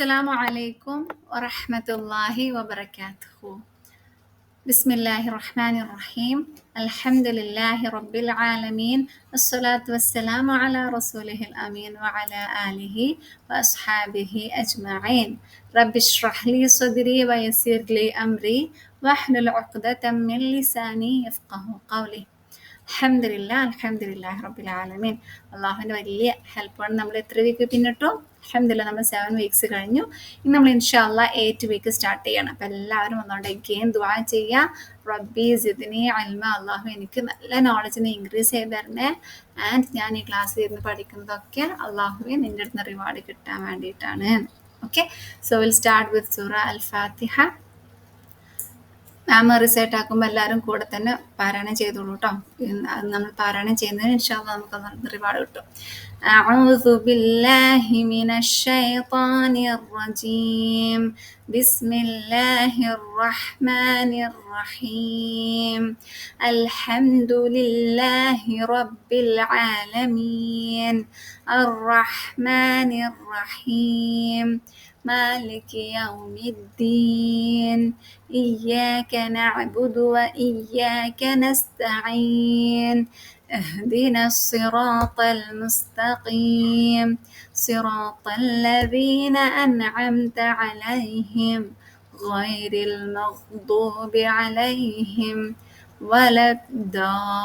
السلام عليكم ورحمة الله وبركاته. بسم الله الرحمن الرحيم. الحمد لله رب العالمين، الصلاة والسلام على رسوله الأمين وعلى آله وأصحابه أجمعين. رب اشرح لي صدري ويسر لي أمري واحلل عقدة من لساني يفقه قولي. അൽഹംദുലില്ലാഹി റബ്ബിൽ ആലമീൻ. അള്ളാഹുവിൻ്റെ വലിയ ഹെൽപ്പാണ്. നമ്മൾ എത്ര വീക്ക് പിന്നിട്ടു? അൽഹംദുലില്ലാ, നമ്മൾ 7 വീക്സ് കഴിഞ്ഞു. ഇന്ന് നമ്മൾ ഇൻഷാ അല്ലാഹ് 8 വീക്ക് സ്റ്റാർട്ട് ചെയ്യണം. അപ്പം എല്ലാവരും വന്നുകൊണ്ട് എഗെയിൻ ദുആ ചെയ്യുക. റബ്ബി സിദ്നി ഇൽമ, അള്ളാഹു എനിക്ക് നല്ല നോളജിനെ ഇൻക്രീസ് ചെയ്ത് തരണേ. ആൻഡ് ഞാൻ ഈ ക്ലാസ്സിൽ ഇരുന്ന് പഠിക്കുന്നതൊക്കെ അള്ളാഹുവെ നിൻ്റെ അടുത്ത് റിവാർഡ് കിട്ടാൻ വേണ്ടിയിട്ടാണ്. Okay, so will start with Sura Al Fatiha. Ma'am recite ആക്കുമ്പോൾ എല്ലാവരും കൂടെ തന്നെ പാരായണം ചെയ്തോളൂ കേട്ടോ. അത് നമ്മൾ പാരായണം ചെയ്യുന്നതിന് ഇൻഷാ അല്ലാഹ് നമുക്ക് റിവാർഡ് കിട്ടും. അഊദു ബില്ലാഹി മിനശ് ശൈത്വാനിർ റജീം. ബിസ്മില്ലാഹിർ റഹ്മാനിർ റഹീം. അൽഹംദുലില്ലാഹി റബ്ബിൽ ആലമീൻ. അർറഹ്മാനിർ റഹീം. مالك يوم الدين. إياك نعبد وإياك نستعين. اهدنا الصراط المستقيم. صراط الذين أنعمت عليهم غير المغضوب عليهم ولا الضالين.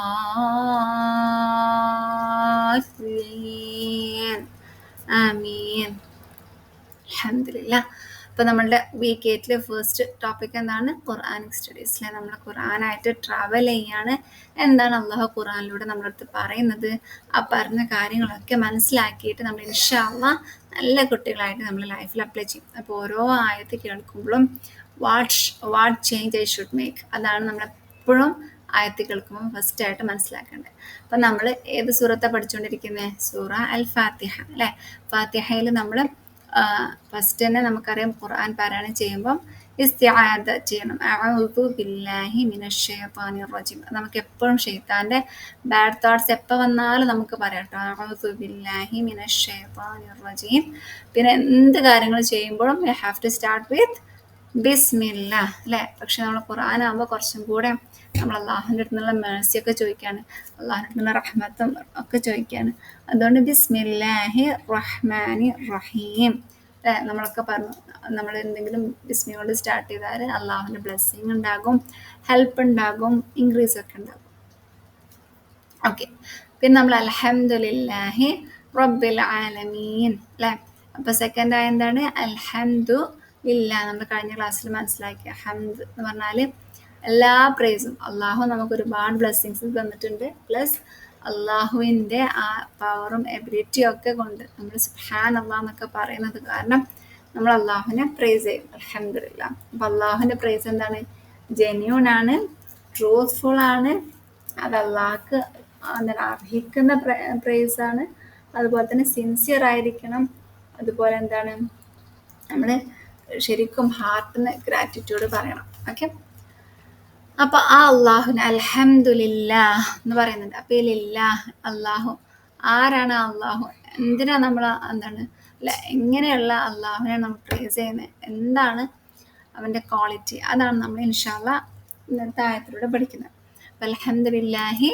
آمين. അൽഹംദുലില്ലാ. അപ്പോൾ നമ്മളുടെ വീക്ക് 8 ഫസ്റ്റ് ടോപ്പിക് എന്താണ്? ഖുർആനിക് സ്റ്റഡീസിലെ നമ്മൾ ഖുർആനായിട്ട് ട്രാവൽ ചെയ്യാണ്. എന്താണ് അള്ളാഹു ഖുർആനിലൂടെ നമ്മുടെ അടുത്ത് പറയുന്നത്? ആ പറഞ്ഞ കാര്യങ്ങളൊക്കെ മനസ്സിലാക്കിയിട്ട് നമ്മൾ ഇൻഷാ അല്ലാഹ് നല്ല കുട്ടികളായിട്ട് നമ്മൾ ലൈഫിൽ അപ്ലൈ ചെയ്യും. അപ്പോൾ ഓരോ ആയത്ത് കേൾക്കുമ്പോഴും what change I should make, അതാണ് നമ്മളെപ്പോഴും ആയത്ത് കേൾക്കുമ്പോൾ ഫസ്റ്റായിട്ട് മനസ്സിലാക്കേണ്ടത്. അപ്പം നമ്മൾ ഏത് സൂറത്താണ് പഠിച്ചുകൊണ്ടിരിക്കുന്നത്? സൂറ അൽ ഫാത്തിഹ അല്ലേ. ഫാത്തിഹയിൽ നമ്മൾ ഫസ്റ്റ് തന്നെ നമുക്കറിയാം ഖുർആൻ പാരായണം ചെയ്യുമ്പം ഇസ്തിആദ ചെയ്യണം. അഊദു ബില്ലാഹി മിനശ് ശൈത്വാനിർ റജീം. നമുക്ക് എപ്പോഴും ശൈത്താൻ്റെ ബാഡ് തോട്ട്സ് എപ്പോൾ വന്നാലും നമുക്ക് പറയാം കേട്ടോ, അഊദു ബില്ലാഹി മിനശ് ശൈത്വാനിർ റജീം. പിന്നെ എന്ത് കാര്യങ്ങൾ ചെയ്യുമ്പോഴും you have to start with ബിസ്മില്ലാ അല്ലേ. പക്ഷെ നമ്മൾ ഖുർആനാകുമ്പോൾ കുറച്ചും കൂടെ നമ്മൾ അള്ളാഹുവിൻ്റെ അടുത്ത് നിന്നുള്ള മേഴ്സിയൊക്കെ ചോദിക്കുകയാണ്, അള്ളാഹുവിൻ്റെ അടുത്ത് നിന്നുള്ള റഹ്മത്തും ഒക്കെ ചോദിക്കുകയാണ്. അതുകൊണ്ട് ബിസ്മില്ലാഹി റഹ്മാനി റഹീം അല്ലേ. നമ്മളൊക്കെ പറഞ്ഞു, നമ്മൾ എന്തെങ്കിലും ബിസ്മി കൊണ്ട് സ്റ്റാർട്ട് ചെയ്താൽ അള്ളാഹുവിൻ്റെ ബ്ലെസ്സിങ് ഉണ്ടാകും, ഹെൽപ്പ് ഉണ്ടാകും, ഇൻക്രീസ് ഒക്കെ ഉണ്ടാകും. ഓക്കെ, പിന്നെ നമ്മൾ അൽഹംദുലില്ലാഹി റബ്ബിൽ ആലമീൻ അല്ലേ. അപ്പോൾ സെക്കൻഡ് ആയ എന്താണ്? അൽഹംദു ഇല്ല. നമ്മൾ കഴിഞ്ഞ ക്ലാസ്സിൽ മനസ്സിലാക്കിയ ഹംദ് എന്ന് പറഞ്ഞാൽ എല്ലാ പ്രൈസും, അള്ളാഹു നമുക്ക് ഒരുപാട് ബ്ലെസ്സിങ്സ് തന്നിട്ടുണ്ട്. പ്ലസ് അള്ളാഹുവിൻ്റെ ആ പവറും എബിലിറ്റിയും ഒക്കെ കൊണ്ട് നമ്മൾ സുബ്ഹാൻ അല്ലാഹ് എന്നൊക്കെ പറയുന്നത് കാരണം നമ്മൾ അള്ളാഹുവിനെ പ്രൈസ് ചെയ്യും. അൽഹംദുലില്ലാ. അപ്പോൾ അള്ളാഹുവിൻ്റെ പ്രൈസ് എന്താണ്? ജെന്യൂൺ ആണ്, ട്രൂത്ത്ഫുൾ ആണ്, അത് അള്ളാഹ്ക്ക് അർഹിക്കുന്ന പ്രൈസാണ്. അതുപോലെ തന്നെ സിൻസിയർ ആയിരിക്കണം. അതുപോലെ എന്താണ്, നമ്മൾ ശരിക്കും ഹാർട്ടിന് ഗ്രാറ്റിറ്റ്യൂഡ് പറയണം. ഓക്കെ, അപ്പോൾ ആ അള്ളാഹുവിന് അൽഹംദുലില്ലാ എന്ന് പറയുന്നുണ്ട്. അപ്പോൾ ഈ ലില്ലാഹ് അള്ളാഹു ആരാണ്? അള്ളാഹു എന്തിനാണ് നമ്മൾ എന്താണ് അല്ല എങ്ങനെയുള്ള അള്ളാഹുവിനെ നമ്മൾ പ്രൈസ് ചെയ്യുന്നത്? എന്താണ് അവൻ്റെ ക്വാളിറ്റി? അതാണ് നമ്മൾ ഇൻഷാ അല്ലാഹ് ഇന്നത്തെ ആയത്തിലൂടെ പഠിക്കുന്നത്. അപ്പോൾ അൽഹംദുലില്ലാഹി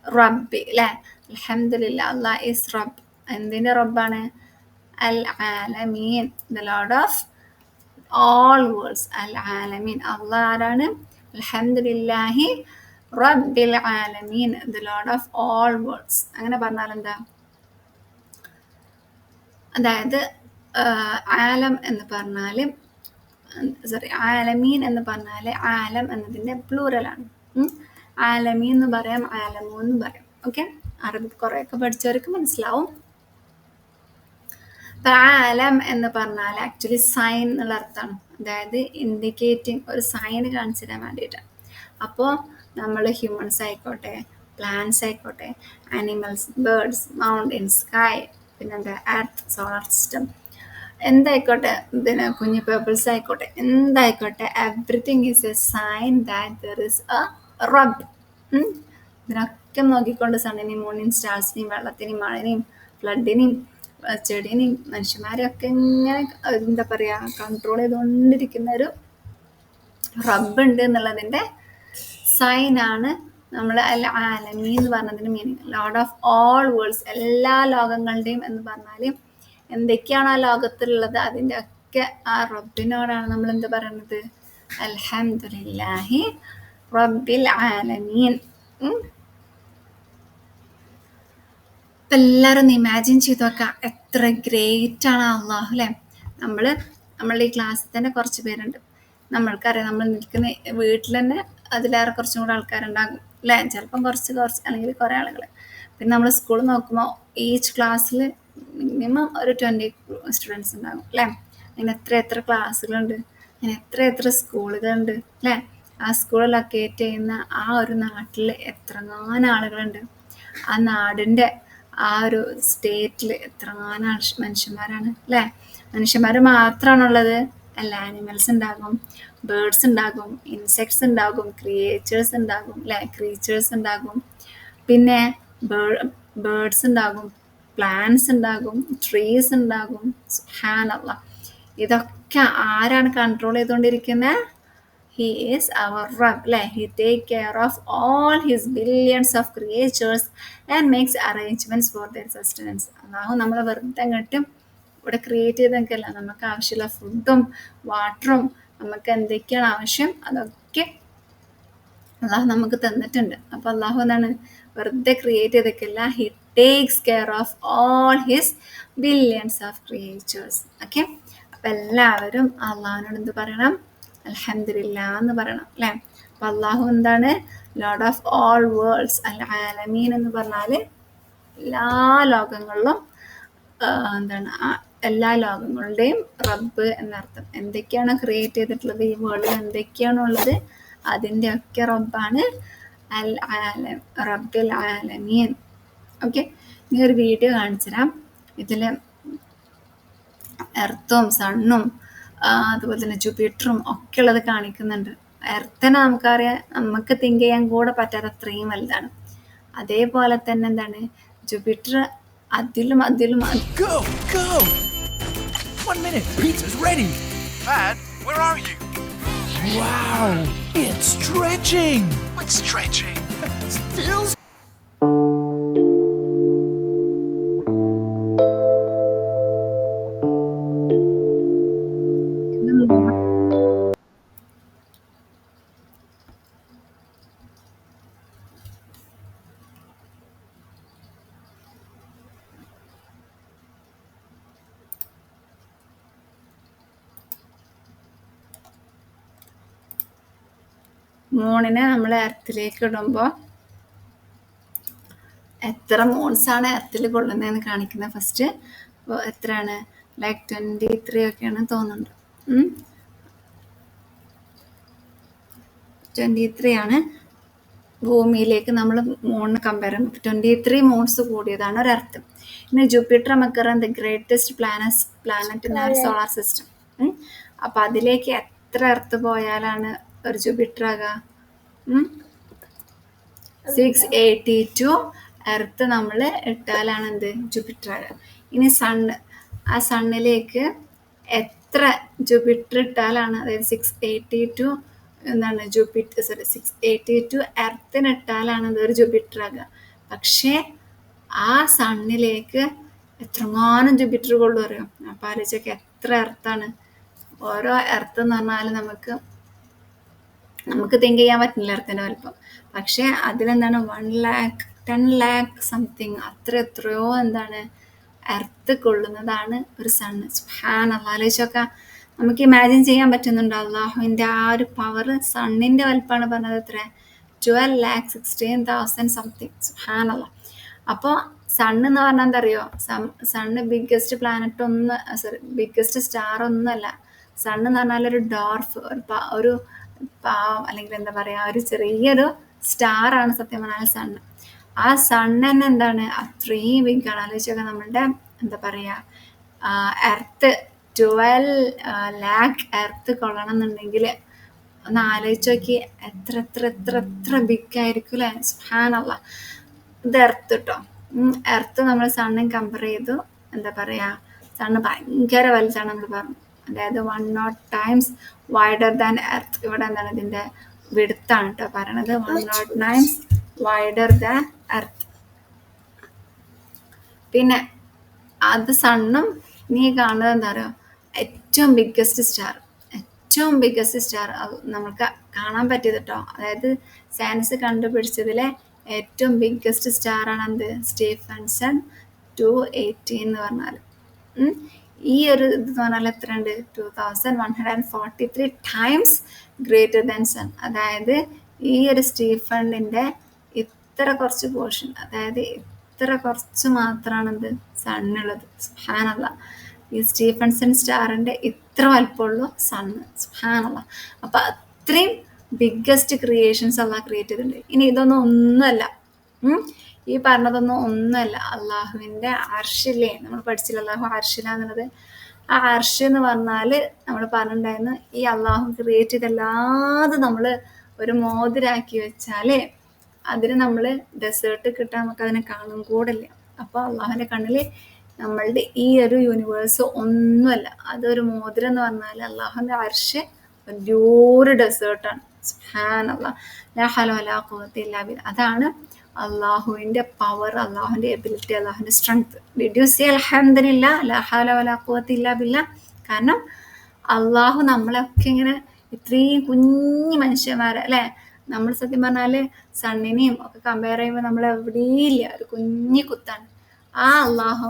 റബ്ബി അല്ലേ. അൽഹംദുലില്ലാ, അള്ളാഹ് ഈസ് റബ്ബ്. എന്തിൻ്റെ റബ്ബാണ്? അൽ ആലമീൻ, the lord of all worlds. അൽ ആലമീൻ, അള്ളാഹ് ആരാണ്? അൽഹംദുലില്ലാഹി റബ്ബിൽ ആലമീൻ, the lord of all worlds. അങ്ങനെ പറഞ്ഞാൽ എന്താ? അതായത് ആലം എന്ന് പറഞ്ഞാൽ ആലമീൻ എന്ന് പറഞ്ഞാൽ ആലം എന്നതിൻ്റെ പ്ലൂറലാണ്. ആലമീൻ എന്ന് പറയാം, ആലമു എന്ന് പറയാം. ഓക്കെ, അറബിക് കുറേയൊക്കെ പഠിച്ചവർക്ക് മനസ്സിലാവും. അപ്പം ആലം എന്ന് പറഞ്ഞാൽ ആക്ച്വലി സൈൻ എന്നുള്ള അർത്ഥമാണ്. അതായത് ഇൻഡിക്കേറ്റിംഗ്, ഒരു സൈൻ കാണിച്ചു തരാൻ വേണ്ടിയിട്ടാണ്. അപ്പോൾ നമ്മൾ ഹ്യൂമൻസ് ആയിക്കോട്ടെ, പ്ലാന്റ്സ് ആയിക്കോട്ടെ, ആനിമൽസ്, ബേർഡ്സ്, മൗണ്ടൻസ്, സ്കൈ, പിന്നെന്താ എർത്ത്, സോളാർ സിസ്റ്റം, എന്തായിക്കോട്ടെ, പിന്നെ കുഞ്ഞു പേപ്പിൾസ് ആയിക്കോട്ടെ, എന്തായിക്കോട്ടെ, everything is a sign that there is a റബ്ബ്. ഇതിനൊക്കെ നോക്കിക്കൊണ്ട് സണ്ണിനെയും മൂണിനെയും സ്റ്റാർസിനെയും വെള്ളത്തിനെയും മഴനെയും ഫ്ലഡിനെയും ചെടീനെയും മനുഷ്യന്മാരെയൊക്കെ ഇങ്ങനെ എന്താ പറയുക കൺട്രോൾ ചെയ്തുകൊണ്ടിരിക്കുന്ന ഒരു റബ്ബ് ഉണ്ട് എന്നുള്ളതിൻ്റെ സൈനാണ് നമ്മൾ അൽ ആലമി എന്ന് പറഞ്ഞതിന് meaning. Lord of all worlds, എല്ലാ ലോകങ്ങളുടെയും എന്ന് പറഞ്ഞാൽ എന്തൊക്കെയാണ് ആ ലോകത്തിലുള്ളത് അതിൻ്റെ ഒക്കെ ആ റബ്ബിനോടാണ് നമ്മൾ എന്ത് പറയുന്നത്, അൽഹംദുലില്ലാഹി റബ്ബിൽ ആലമീൻ. ഇപ്പം എല്ലാവരും ഒന്ന് ഇമാജിൻ ചെയ്ത് നോക്കാം, എത്ര ഗ്രേറ്റ് ആണ് അള്ളാഹു അല്ലേ. നമ്മളുടെ ഈ ക്ലാസ്സിൽ തന്നെ കുറച്ച് പേരുണ്ട്, നമ്മൾക്കറിയാം നമ്മൾ നിൽക്കുന്ന വീട്ടിൽ തന്നെ അതിലേറെ കുറച്ചും കൂടെ ആൾക്കാരുണ്ടാകും അല്ലേ, ചിലപ്പം കുറച്ച് അല്ലെങ്കിൽ കുറേ ആളുകൾ. പിന്നെ നമ്മൾ സ്കൂളിൽ നോക്കുമ്പോൾ ഈച്ച് ക്ലാസ്സിൽ മിനിമം ഒരു 20 സ്റ്റുഡൻസ് ഉണ്ടാകും അല്ലേ. അതിന് എത്ര ക്ലാസ്സുകളുണ്ട്, അതിന് എത്ര സ്കൂളുകളുണ്ട് അല്ലേ. ആ സ്കൂൾ ലൊക്കേറ്റ് ചെയ്യുന്ന ആ ഒരു നാട്ടിൽ എത്രങ്ങാനും ആളുകളുണ്ട്, ആ നാടിൻ്റെ ആ ഒരു സ്റ്റേറ്റിൽ എത്രങ്ങാനും മനുഷ്യന്മാരാണ് അല്ലേ. മനുഷ്യന്മാർ മാത്രമാണുള്ളത് അല്ല, ആനിമൽസ് ഉണ്ടാകും, ബേർഡ്സ് ഉണ്ടാകും, ഇൻസെക്ട്സ് ഉണ്ടാകും, ക്രിയേച്ചേഴ്സ് ഉണ്ടാകും അല്ലേ, ക്രീച്ചേഴ്സ് ഉണ്ടാകും, പിന്നെ ബേർഡ്സ് ഉണ്ടാകും, പ്ലാന്റ്സ് ഉണ്ടാകും, ട്രീസ് ഉണ്ടാകും. സുബ്ഹാനല്ലാഹ്, ഇതൊക്കെ ആരാണ് കൺട്രോൾ ചെയ്തുകൊണ്ടിരിക്കുന്നത്? He is our Rabb, അല്ലേ. He take care of all his billions of creatures and makes arrangements for their sustenance. അല്ലാഹു നമ്മളെ വെറുതെ അങ്ങോട്ടും ഇവിടെ ക്രിയേറ്റ് ചെയ്തൊക്കെയല്ല, നമുക്ക് ആവശ്യമുള്ള ഫുഡും വാട്ടറും നമുക്ക് എന്തൊക്കെയാണ് ആവശ്യം അതൊക്കെ അള്ളാഹു നമുക്ക് തന്നിട്ടുണ്ട്. അപ്പോൾ അള്ളാഹു എന്താണ് വെറുതെ ക്രിയേറ്റ് ചെയ്തൊക്കെയല്ല, he takes care of all his billions of creatures. Okay, അപ്പം എല്ലാവരും അള്ളാഹുവിനോട് എന്ത് പറയണം? അൽഹംദുലില്ലാ എന്ന് പറയണം അല്ലേ. അപ്പം അള്ളാഹു എന്താണ്? ലോർഡ് ഓഫ് ഓൾ വേൾഡ്സ്, അൽ ആലമീൻ എന്ന് പറഞ്ഞാൽ എല്ലാ ലോകങ്ങളിലും എന്താണ് എല്ലാ ലോകങ്ങളുടെയും റബ്ബ് എന്നർത്ഥം. എന്തൊക്കെയാണ് ക്രിയേറ്റ് ചെയ്തിട്ടുള്ളത് ഈ വേൾഡിൽ, എന്തൊക്കെയാണുള്ളത് അതിൻ്റെ ഒക്കെ റബ്ബാണ് അൽ ആലം, റബ്ബിൽ ആലമീൻ. ഓക്കെ, ഇനി ഒരു വീഡിയോ കാണിച്ചു തരാം. ഇതിൽ എർത്തും സണ്ണും അതുപോലെ തന്നെ ജൂപ്പിറ്ററും ഒക്കെ ഉള്ളത് കാണിക്കുന്നുണ്ട്. എർത്തിനെ നമുക്കറിയാം, നമുക്ക് തിങ്ക് ചെയ്യാൻ കൂടെ പറ്റാത്ത അത്രയും വലുതാണ്. അതേപോലെ തന്നെ എന്താണ് ജൂപ്പിറ്റർ അതിലും Go! 1 minute, pizza's ready. Dad, where are you? Wow, it's stretching. What's stretching? Still മൂണിനെ നമ്മൾ എർത്തിലേക്ക് ഇടുമ്പോൾ എത്ര മൂൺസാണ് എർത്തിൽ കൊള്ളുന്നതെന്ന് കാണിക്കുന്നത് ഫസ്റ്റ്. അപ്പോൾ എത്രയാണ്, ലൈക്ക് 23 ഒക്കെയാണ് തോന്നുന്നുണ്ട്. 23 ആണ് ഭൂമിയിലേക്ക് നമ്മൾ മൂണിന് കമ്പയർ ചെയ്യുമ്പോൾ 23 മൂൺസ് കൂടിയതാണ് ഒരു എർത്ത്. ഇനി ജൂപ്പിറ്റർ നമുക്കറിയാം the greatest planet in our solar system. അപ്പം അതിലേക്ക് എത്ര എർത്ത് പോയാലാണ് ഒരു ജൂപ്പിറ്റർ ആകുക? 682 എർത്ത് നമ്മൾ ഇട്ടാലാണ് എന്ത് ജൂപ്പിറ്റർ ആകുക. ഇനി സണ്ണ്, ആ സണ്ണിലേക്ക് എത്ര ജൂപ്പിറ്റർ ഇട്ടാലാണ്, അതായത് 682 എന്താണ് ജൂപ്പിറ്റർ 682 എർത്തിന് ഇട്ടാലാണ് അതൊരു ജൂപ്പിറ്റർ ആകുക. പക്ഷേ ആ സണ്ണിലേക്ക് എത്രങ്ങാനും ജൂപ്പിറ്റർ കൊള്ളു അറിയാം. അപ്പം ആലോചിച്ചൊക്കെ എത്ര എർത്താണ്. ഓരോ എർത്ത് എന്ന് പറഞ്ഞാൽ നമുക്ക് തിങ്ക് ചെയ്യാൻ പറ്റില്ല എർത്തിൻ്റെ വലുപ്പം. പക്ഷേ അതിലെന്താണ് 1 lakh സംതിങ് എത്രയോ എന്താണ് എർത്ത് കൊള്ളുന്നതാണ് ഒരു സണ്ണ്. സുബ്ഹാനല്ലാഹ്, ആലോചിച്ചൊക്കെ നമുക്ക് ഇമാജിൻ ചെയ്യാൻ പറ്റുന്നുണ്ടോ അള്ളാഹുവിൻ്റെ ആ ഒരു പവർ? സണ്ണിൻ്റെ വലുപ്പമാണ് പറഞ്ഞത് എത്ര? 12,16,000 സംതിങ്. സുബ്ഹാനല്ലാഹ്. അപ്പോൾ സണ്ണ് എന്ന് പറഞ്ഞാൽ എന്താ അറിയോ, sun biggest planet biggest star ഒന്നുമല്ല. സണ്ണ് എന്ന് പറഞ്ഞാൽ ഒരു ഡോർഫ്, ഒരു പാവം അല്ലെങ്കിൽ എന്താ പറയുക ഒരു ചെറിയൊരു സ്റ്റാറാണ് സത്യം പറഞ്ഞാൽ സണ്ണ്. ആ സണ്ണ് തന്നെ എന്താണ് അത്രയും ബിഗാണ്. ആലോചിച്ചൊക്കെ നമ്മളുടെ എന്താ പറയുക എർത്ത് 12 lakh എർത്ത് കൊള്ളണം എന്നുണ്ടെങ്കിൽ ഒന്ന് ആലോചിച്ച് നോക്കി എത്ര ബിഗ് ആയിരിക്കും അല്ലേ. സുബ്ഹാനല്ലാഹ്. ഇത് എർത്ത് കേട്ടോ. എർത്ത് നമ്മൾ സണ്ണും കമ്പയർ ചെയ്തു എന്താ പറയുക, സണ്ണ് ഭയങ്കര വലുതാണ് നമ്മൾ പറഞ്ഞു. അതായത് 100 times വൈഡർ ദാൻ എർത്ത്. ഇവിടെ എന്താണ് ഇതിൻ്റെ വിടുത്താണ് കേട്ടോ പറയണത്, 100 times വൈഡർ ദാൻ എർത്ത്. പിന്നെ അത് സണ്ണും നീ കാണുന്നത് എന്താ പറയുക, ഏറ്റവും ബിഗ്ഗസ്റ്റ് സ്റ്റാർ നമുക്ക് കാണാൻ പറ്റിയത് കേട്ടോ. അതായത് സയൻസ് കണ്ടുപിടിച്ചതിലെ ഏറ്റവും ബിഗ്ഗസ്റ്റ് സ്റ്റാറാണ് എന്ത്, സ്റ്റീഫൻസൺ 280 എന്ന് പറഞ്ഞാൽ. ഈ ഒരു ഇത് പറഞ്ഞാൽ എത്രയുണ്ട്, 2143 times ഗ്രേറ്റർ ദാൻ സൺ. അതായത് ഈ ഒരു സ്റ്റീഫണിൻ്റെ ഇത്ര കുറച്ച് പോർഷൻ, അതായത് ഇത്ര കുറച്ച് മാത്രമാണ് എന്ത്, സണ്ണുള്ളത്. സുബ്ഹാനല്ലാഹ്, ഈ സ്റ്റീഫൻസൺ സ്റ്റാറിൻ്റെ ഇത്ര വലുപ്പമുള്ളൂ സണ്ണ്. സുബ്ഹാനല്ലാഹ്. അപ്പം അത്രയും ബിഗ്ഗസ്റ്റ് ക്രിയേഷൻസ് അള്ളാഹ് ക്രിയേറ്റ് ചെയ്തിട്ടുണ്ട്. ഇനി ഇതൊന്നും ഒന്നുമല്ല, ഈ പറഞ്ഞതൊന്നും ഒന്നുമല്ല, അള്ളാഹുവിൻ്റെ അർഷില്ലേ, നമ്മൾ പഠിച്ചില്ല അള്ളാഹു അർഷിലാന്നുള്ളത്. ആ അർഷ് എന്ന് പറഞ്ഞാൽ നമ്മൾ പറഞ്ഞിട്ടുണ്ടായിരുന്നു, ഈ അള്ളാഹു ക്രിയേറ്റ് ചെയ്തല്ലാതെ നമ്മൾ ഒരു മോതിരാക്കി വെച്ചാൽ അതിന് നമ്മൾ ഡെസേർട്ട് കിട്ടാൻ നമുക്ക് അതിനെ കാണും കൂടില്ല. അപ്പോൾ അള്ളാഹുവിൻ്റെ കണ്ണിൽ നമ്മളുടെ ഈ ഒരു യൂണിവേഴ്സ് ഒന്നുമല്ല. അതൊരു മോതിരം എന്ന് പറഞ്ഞാൽ അള്ളാഹുവിൻ്റെ അർഷ് വലിയൊരു ഡെസേർട്ടാണ്. സുബ്ഹാനല്ലാഹ്, ലാ ഹൗല വലാ ഖുവത ഇല്ലാ ബില്ലാഹ്. അതാണ് അള്ളാഹുവിൻ്റെ പവർ, അള്ളാഹുവിൻ്റെ എബിലിറ്റി, അള്ളാഹുവിൻ്റെ സ്ട്രെങ്ത്. ഡിഡ് യു സേ അൽഹംദുലില്ലാ, ലാ ഹൗല വലാ ഖുവത ഇല്ലാ ബില്ലാഹ്. കാരണം അള്ളാഹു നമ്മളൊക്കെ ഇങ്ങനെ ഇത്രയും കുഞ്ഞു മനുഷ്യന്മാരെ അല്ലേ, നമ്മൾ സത്യം പറഞ്ഞാൽ സണ്ണിനെയും ഒക്കെ കമ്പയർ ചെയ്യുമ്പോൾ നമ്മൾ എവിടെയില്ല, ഒരു കുഞ്ഞു കുത്താണ്. ആ അള്ളാഹു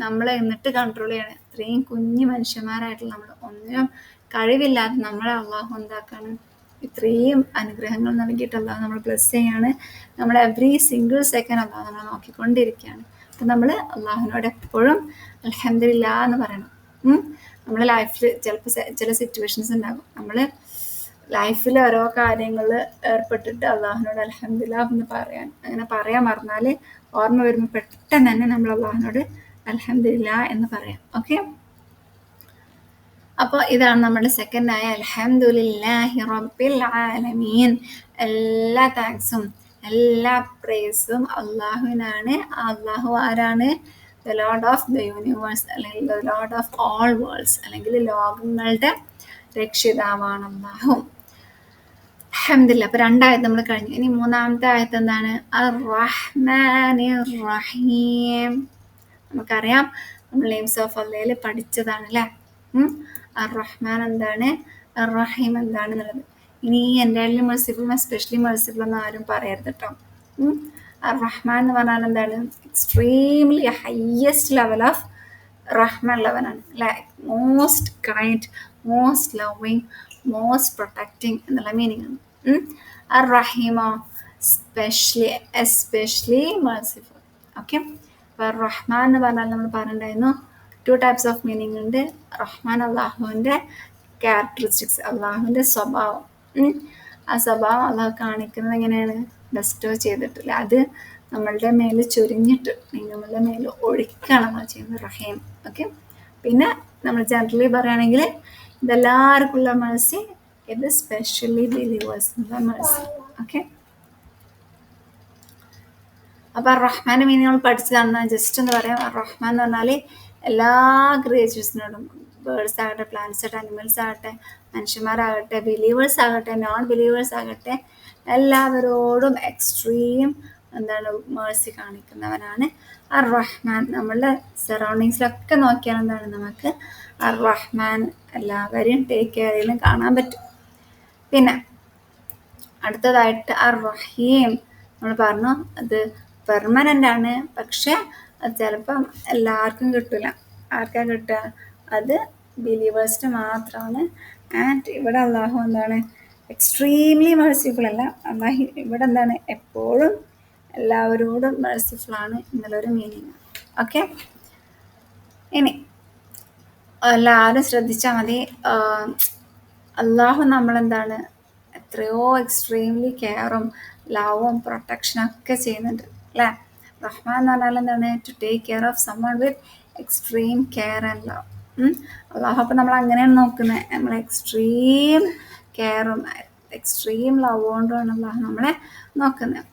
നമ്മളെ എന്നിട്ട് കൺട്രോൾ ചെയ്യണം. ഇത്രയും കുഞ്ഞു മനുഷ്യന്മാരായിട്ടുള്ള നമ്മൾ, ഒന്നിനും കഴിവില്ലാതെ നമ്മളെ അള്ളാഹു എന്താക്കാണ്, ഇത്രയും അനുഗ്രഹങ്ങൾ നൽകിയിട്ട് അള്ളാഹു നമ്മൾ ബ്ലെസ് ചെയ്യാണ്. നമ്മൾ എവറി സിംഗിൾ സെക്കൻഡ് അള്ളാഹു നമ്മൾ നോക്കിക്കൊണ്ടിരിക്കുകയാണ്. അപ്പം നമ്മൾ അള്ളാഹുവിനോട് എപ്പോഴും അൽഹംദുലില്ലാ എന്ന് പറയണം. നമ്മുടെ ലൈഫിൽ ചിലപ്പോൾ ചില സിറ്റുവേഷൻസ് ഉണ്ടാകും, നമ്മൾ ലൈഫിൽ ഓരോ കാര്യങ്ങൾ ഏർപ്പെട്ടിട്ട് അള്ളാഹുവിനോട് അൽഹംദുലില്ലാ എന്ന് അങ്ങനെ പറയാൻ മറന്നാൽ ഓർമ്മ വരുമ്പോൾ പെട്ടെന്ന് തന്നെ നമ്മൾ അള്ളാഹുവിനോട് അൽഹംദുലില്ലാ എന്ന് പറയാം. ഓക്കെ, അപ്പോൾ ഇതാണ് നമ്മുടെ സെക്കൻഡായ അൽഹംദുലില്ലാഹി റബ്ബിൽ ആലമീൻ. എല്ലാ താങ്ക്സും എല്ലാ പ്രേസും അള്ളാഹുവിനാണ്. അള്ളാഹു ആരാണ്, the lord of the universe, അല്ലെങ്കിൽ the lord of all worlds, അല്ലെങ്കിൽ ലോകങ്ങളുടെ രക്ഷിതാവാണ് അള്ളാഹു. അൽഹംദുലില്ലാ. അപ്പോൾ 2 ആയത്ത് നമ്മൾ കഴിഞ്ഞു. ഇനി 3-ാമത്തെ ആയത്ത് എന്താണ്, അർ-റഹ്മാനിർ റഹീം. നമുക്കറിയാം, നമ്മൾ നെയിംസ് ഓഫ് അള്ളയിൽ പഠിച്ചതാണ് അല്ലേ. അർ-റഹ്മാൻ എന്താണ്, അർ-റഹീം എന്താണ് എന്നുള്ളത്. ഇനി എൻ്റെ മെർസിഫുൾ എസ്പെഷ്യലി മെർസിഫുൾ എന്ന് ആരും പറയരുത് കേട്ടോ. അർ-റഹ്മാൻ എന്ന് പറഞ്ഞാൽ എന്താണ്, extremely highest level of Rahman ലെവലാണ് അല്ലേ. Most kind, most loving, most protecting എന്നുള്ള മീനിങ് ആണ്. അർ-റഹീമോ എസ്പെഷ്യലി മെർസിഫുൾ. ഓക്കെ, അപ്പോൾ റഹ്മാൻ എന്ന് പറഞ്ഞാൽ നമ്മൾ പറഞ്ഞിട്ടുണ്ടായിരുന്നു 2 types ഓഫ് മീനിങ് ഉണ്ട്. റഹ്മാൻ അള്ളാഹുവിൻ്റെ ക്യാരക്ടറിസ്റ്റിക്സ്, അള്ളാഹുവിൻ്റെ സ്വഭാവം. ആ സ്വഭാവം അള്ളാഹു കാണിക്കുന്നത് എങ്ങനെയാണ്, ബെസ്റ്റോ ചെയ്തിട്ടില്ല, അത് നമ്മളുടെ മേൽ ചൊരിഞ്ഞിട്ട് നമ്മളുടെ മേൽ ഒഴിക്കുകയാണ് നമ്മൾ ചെയ്യുന്നത്, റഹീം. ഓക്കെ, പിന്നെ നമ്മൾ ജനറലി പറയുകയാണെങ്കിൽ ഇതെല്ലാവർക്കുള്ള മേഴ്സി, ഇത് സ്പെഷ്യലി ബിലീവേഴ്സിനുള്ള മേഴ്സി. ഓക്കെ, അപ്പോൾ റഹ്മാൻ്റെ മീനിങ് നമ്മൾ പഠിച്ചതാണെന്ന് ജസ്റ്റ് എന്ന് പറയാം. റഹ്മാൻ എന്ന് പറഞ്ഞാൽ എല്ലാ ക്രിയേച്ചേഴ്സിനോടും, ബേർഡ്സ് ആകട്ടെ, പ്ലാന്റ്സ് ആകട്ടെ, അനിമൽസ് ആകട്ടെ, മനുഷ്യന്മാരാകട്ടെ, ബിലീവേഴ്സ് ആകട്ടെ, നോൺ ബിലീവേഴ്സ് ആകട്ടെ, എല്ലാവരോടും എക്സ്ട്രീം എന്താണ് മേഴ്സി കാണിക്കുന്നവനാണ് അർ-റഹ്മാൻ. നമ്മളുടെ സറൗണ്ടിങ്സിലൊക്കെ നോക്കിയാൽ എന്താണ്, നമുക്ക് അർ-റഹ്മാൻ എല്ലാവരെയും ടേക്ക് കെയർ ചെയ്യുന്നത് കാണാൻ പറ്റും. പിന്നെ അടുത്തതായിട്ട് അർ-റഹീം നമ്മൾ പറഞ്ഞു, അത് പെർമനൻ്റ് ആണ്, പക്ഷെ അത് ചിലപ്പം എല്ലാവർക്കും കിട്ടില്ല. ആർക്കാണ് കിട്ടുക, അത് ബിലീവേഴ്സിന് മാത്രമാണ്. ആൻഡ് ഇവിടെ അള്ളാഹു എന്താണ്, എക്സ്ട്രീംലി മെർസിഫുൾ അല്ല, അള്ളാഹു ഇവിടെ എന്താണ്, എപ്പോഴും എല്ലാവരോടും മെർസിഫുൾ ആണ് എന്നുള്ളൊരു മീനിങ്. ഓക്കെ, ഇനി എല്ലാവരും ശ്രദ്ധിച്ചാൽ മതി, അള്ളാഹു നമ്മളെന്താണ് എത്രയോ എക്സ്ട്രീംലി കെയറും ലവും പ്രൊട്ടക്ഷനൊക്കെ ചെയ്യുന്നുണ്ട് അല്ലേ. റഹ്മാൻ എന്ന് പറഞ്ഞാൽ എന്താണ്, to take care of someone with extreme care and love. അള്ളാഹു അപ്പം നമ്മൾ അങ്ങനെയാണ് നോക്കുന്നത്, നമ്മൾ എക്സ്ട്രീം കെയറും എക്സ്ട്രീം ലവ് കൊണ്ടാണ് അള്ളാഹു നമ്മളെ നോക്കുന്നത്.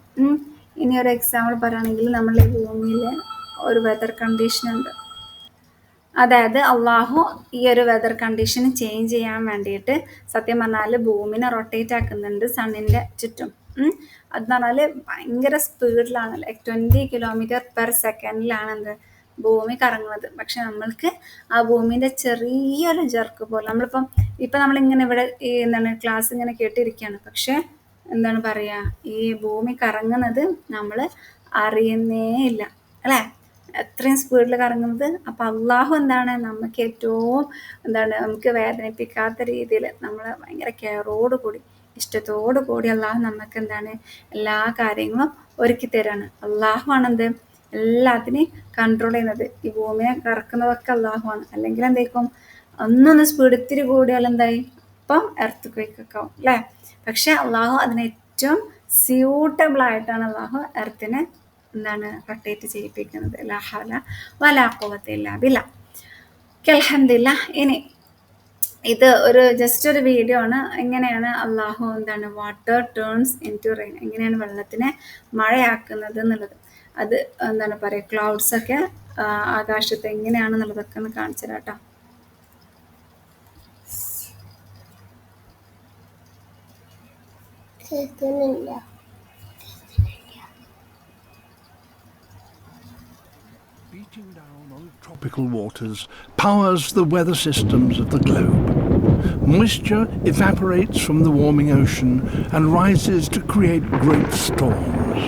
ഇനി ഒരു എക്സാമ്പിൾ പറയുകയാണെങ്കിൽ, നമ്മൾ ഈ ഭൂമിയിൽ ഒരു വെതർ കണ്ടീഷൻ ഉണ്ട്, അതായത് അള്ളാഹു ഈ ഒരു വെതർ കണ്ടീഷൻ ചേഞ്ച് ചെയ്യാൻ വേണ്ടിയിട്ട് സത്യം പറഞ്ഞാൽ ഭൂമിനെ റൊട്ടേറ്റ് ആക്കുന്നുണ്ട് സണ്ണിൻ്റെ ചുറ്റും. അതെന്ന് പറഞ്ഞാൽ ഭയങ്കര സ്പീഡിലാണ്, ലൈക്ക് 20 km/s എന്ത് ഭൂമി കറങ്ങുന്നത്. പക്ഷെ നമ്മൾക്ക് ആ ഭൂമിൻ്റെ ചെറിയൊരു ജർക്ക് പോലെ ഇപ്പം നമ്മളിങ്ങനെ ഇവിടെ ഈ എന്താണ് ക്ലാസ് ഇങ്ങനെ കേട്ടിരിക്കുകയാണ്. പക്ഷെ എന്താണ് പറയുക, ഈ ഭൂമി കറങ്ങുന്നത് നമ്മൾ അറിയുന്നേ ഇല്ല അല്ലേ, എത്രയും സ്പീഡിൽ കറങ്ങുന്നത്. അപ്പം അള്ളാഹു എന്താണ് നമുക്ക് ഏറ്റവും നമുക്ക് വേദനിപ്പിക്കാത്ത രീതിയിൽ നമ്മളെ ഭയങ്കര കെയറോട് കൂടി ഇഷ്ടത്തോടു കൂടി അള്ളാഹു നമുക്ക് എല്ലാ കാര്യങ്ങളും ഒരുക്കി തരാണ്. അള്ളാഹു ആണെന്ത് എല്ലാത്തിനെയും കൺട്രോൾ ചെയ്യുന്നത്. ഈ ഭൂമിയെ കറക്കുന്നതൊക്കെ അള്ളാഹു ആണ്. അല്ലെങ്കിൽ എന്തായിരിക്കും, ഒന്നൊന്ന് സ്പീഡ് ഇത്തിരി കൂടിയാൽ എന്തായി, അപ്പം എർത്ത് ക്വേക്കൊക്കെ ആവും അല്ലേ. പക്ഷെ അള്ളാഹു അതിന് ഏറ്റവും സ്യൂട്ടബിൾ ആയിട്ടാണ് അള്ളാഹു എർത്തിനെ റൊട്ടേറ്റ് ചെയ്യിപ്പിക്കുന്നത്. ലാ ഹൗല വലാ ഖുവത ഇല്ലാ ബില്ലാ. അൽഹംദുലില്ലാ. ഇനി ഇത് ജസ്റ്റ് ഒരു വീഡിയോ ആണ്, എങ്ങനെയാണ് അള്ളാഹു water turns into rain, എങ്ങനെയാണ് വെള്ളത്തിനെ മഴയാക്കുന്നത് എന്നുള്ളത്. അത് പറയുക, ക്ലൗഡ്സ് ഒക്കെ ആകാശത്ത് എങ്ങനെയാണെന്നുള്ളതൊക്കെ ഒന്ന് കാണിച്ചു തരാം കേട്ടോ. Beating down on tropical waters powers the weather systems of the globe. Moisture evaporates from the warming ocean and rises to create great storms.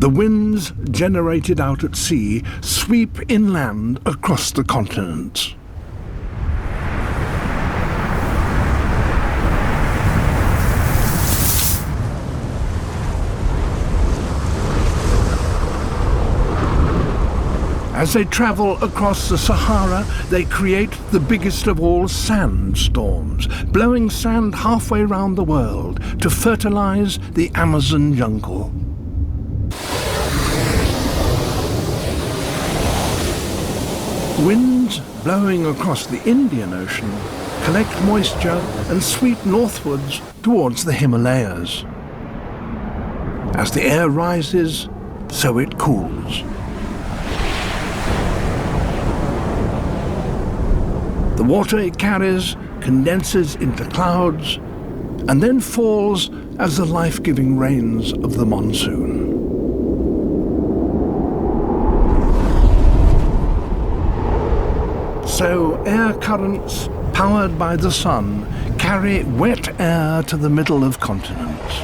The winds generated out at sea sweep inland across the continents. As they travel across the Sahara, they create the biggest of all sandstorms, blowing sand halfway round the world to fertilize the Amazon jungle. Winds blowing across the Indian Ocean collect moisture and sweep northwards towards the Himalayas. As the air rises, so it cools. The water it carries condenses into clouds and then falls as the life-giving rains of the monsoon. So air currents powered by the sun carry wet air to the middle of continents.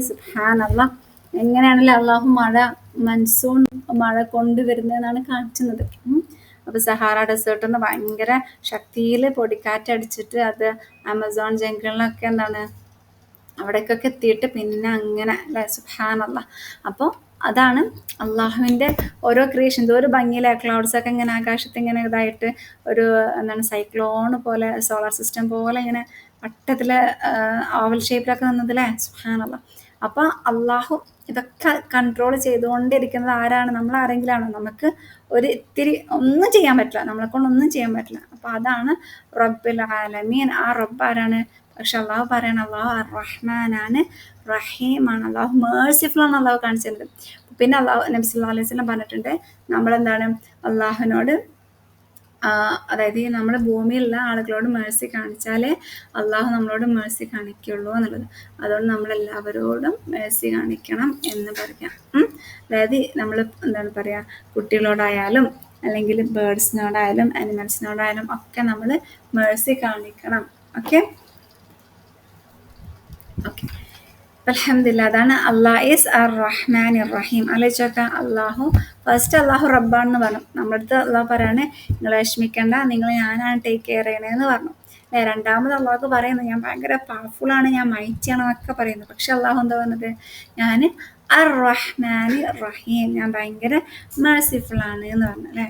സുബ്ഹാനല്ലാഹ്. എങ്ങനെയാണല്ലോ അള്ളാഹു monsoon മഴ കൊണ്ടുവരുന്നതെന്നാണ് കാണിക്കുന്നത്. അപ്പോൾ Sahara ഡെസേർട്ടിൽ നിന്ന് ഭയങ്കര ശക്തിയിൽ പൊടിക്കാറ്റടിച്ചിട്ട് അത് ആമസോൺ ജംഗിളിലൊക്കെ അവിടേക്കൊക്കെ എത്തിയിട്ട് പിന്നെ അങ്ങനെ അല്ലേ, സുബ്ഹാനല്ലാഹ്. അപ്പോൾ അതാണ് അള്ളാഹുവിൻ്റെ ഓരോ ക്രിയേഷൻ. ഒരു ഭംഗിയിലെ ക്ലൗഡ്സൊക്കെ ഇങ്ങനെ ആകാശത്ത് ഇങ്ങനെ ഇതായിട്ട് ഒരു സൈക്ലോൺ പോലെ, സോളാർ സിസ്റ്റം പോലെ ഇങ്ങനെ വട്ടത്തിൽ ഓവൽ ഷേപ്പിലൊക്കെ നിന്നതല്ലേ, സുബ്ഹാനല്ലാഹ്. അപ്പോൾ അള്ളാഹു ഇതൊക്കെ കൺട്രോൾ ചെയ്തുകൊണ്ടിരിക്കുന്നത് ആരാണ്? നമ്മൾ ആരെങ്കിലാണോ? നമുക്ക് ഒരു ഇത്തിരി ഒന്നും ചെയ്യാൻ പറ്റില്ല, നമ്മളെ കൊണ്ടൊന്നും ചെയ്യാൻ പറ്റില്ല. അപ്പോൾ അതാണ് റബ്ബുൽ ആലമീൻ. ആ റബ്ബ് ആരാണ്? പക്ഷെ അള്ളാഹു പറയണം, അള്ളാഹു റഹ്മാനാണ്, റഹീമാണ്, അള്ളാഹു മേഴ്സിഫുൾ ആണ് അള്ളാഹു കാണിച്ചിട്ടുണ്ട്. പിന്നെ നബി സല്ലല്ലാഹു അലൈഹി വസല്ലം പറഞ്ഞിട്ടുണ്ട്, നമ്മളെന്താണ് അള്ളാഹുവിനോട്, അതായത് നമ്മുടെ ഭൂമിയിലുള്ള ആളുകളോട് മേഴ്സി കാണിച്ചാലേ അള്ളാഹു നമ്മളോട് മേഴ്സി കാണിക്കുള്ളൂ എന്നുള്ളത്. അതുകൊണ്ട് നമ്മളെല്ലാവരോടും മേഴ്സി കാണിക്കണം എന്ന് പറയാം. അതായത് നമ്മൾ പറയുക, കുട്ടികളോടായാലും അല്ലെങ്കിൽ ബേർഡ്സിനോടായാലും അനിമൽസിനോടായാലും ഒക്കെ നമ്മൾ മേഴ്സി കാണിക്കണം. ഓക്കെ. അൽഹംദുലില്ലാ. അതാണ് അള്ളാഹ് ഈസ് അർ റഹ്മാൻ റഹീം. ആലോചിച്ചോക്കാം, അള്ളാഹു ഫസ്റ്റ് അള്ളാഹു റബ്ബാണെന്ന് പറഞ്ഞു. നമ്മുടെ അടുത്ത് അള്ളാഹു പറയാണ്, നിങ്ങൾ വിഷമിക്കണ്ട, നിങ്ങൾ ഞാനാണ് ടേക്ക് കെയർ ചെയ്യണേന്ന് പറഞ്ഞു. രണ്ടാമത് അള്ളാഹു പറയുന്നത് ഞാൻ ഭയങ്കര പവർഫുള്ളാണ്, ഞാൻ മൈറ്റിയാണ് എന്നൊക്കെ പറയുന്നു. പക്ഷെ അള്ളാഹു എന്താ പറഞ്ഞത്, ഞാൻ അർ റഹ്മാൻ റഹീം, ഞാൻ ഭയങ്കര മേഴ്സിഫുൾ ആണ് എന്ന് പറഞ്ഞു അല്ലേ.